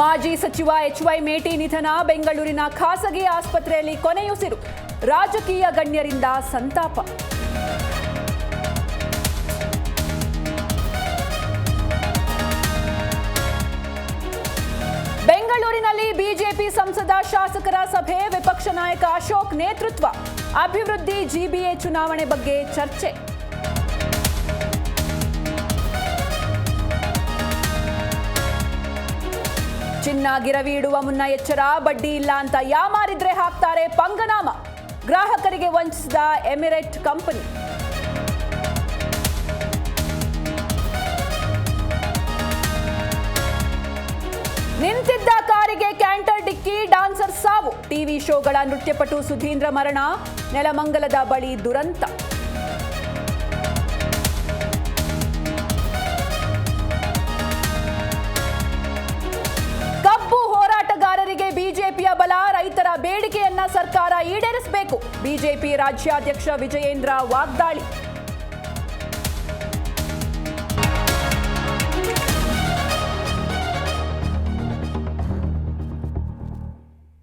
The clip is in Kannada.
ಮಾಜಿ ಸಚಿವ ಎಚ್.ವೈ. ಮೇಟಿ ನಿಧನ, ಬೆಂಗಳೂರಿನ ಖಾಸಗಿ ಆಸ್ಪತ್ರೆಯಲ್ಲಿ ಕೊನೆಯುಸಿರು. ರಾಜಕೀಯ ಗಣ್ಯರಿಂದ ಸಂತಾಪ. ಬೆಂಗಳೂರಿನಲ್ಲಿ ಬಿಜೆಪಿ ಸಂಸದ ಶಾಸಕರ ಸಭೆ, ವಿಪಕ್ಷ ನಾಯಕ ಅಶೋಕ್ ನೇತೃತ್ವ. ಅಭಿವೃದ್ಧಿ, ಜಿಬಿಎ ಚುನಾವಣೆ ಬಗ್ಗೆ ಚರ್ಚೆ. ಚಿನ್ನ ಗಿರವಿ ಇಡುವ ಮುನ್ನ ಎಚ್ಚರ, ಬಡ್ಡಿ ಇಲ್ಲ ಅಂತ ಯಾಮಾರಿದ್ರೆ ಹಾಕ್ತಾರೆ ಪಂಗನಾಮ. ಗ್ರಾಹಕರಿಗೆ ವಂಚಿಸಿದ ಎಮಿರೇಟ್ ಕಂಪನಿ. ನಿಂತಿದ್ದ ಕಾರಿಗೆ ಕ್ಯಾಂಟರ್ ಡಿಕ್ಕಿ, ಡಾನ್ಸರ್ ಸಾವು. ಟಿವಿ ಶೋಗಳ ನೃತ್ಯಪಟು ಸುಧೀಂದ್ರ ಮರಣ, ನೆಲಮಂಗಲದ ಬಳಿ ದುರಂತ. ಕಬ್ಬು ಹೋರಾಟಗಾರರಿಗೆ ಬಿಜೆಪಿಯ ಬಲ, ರೈತರ ಬೇಡಿಕೆಯನ್ನ ಸರ್ಕಾರ ಈಡೇರಿಸಬೇಕು. ಬಿಜೆಪಿ ರಾಜ್ಯಾಧ್ಯಕ್ಷ ವಿಜಯೇಂದ್ರ ವಾಗ್ದಾಳಿ.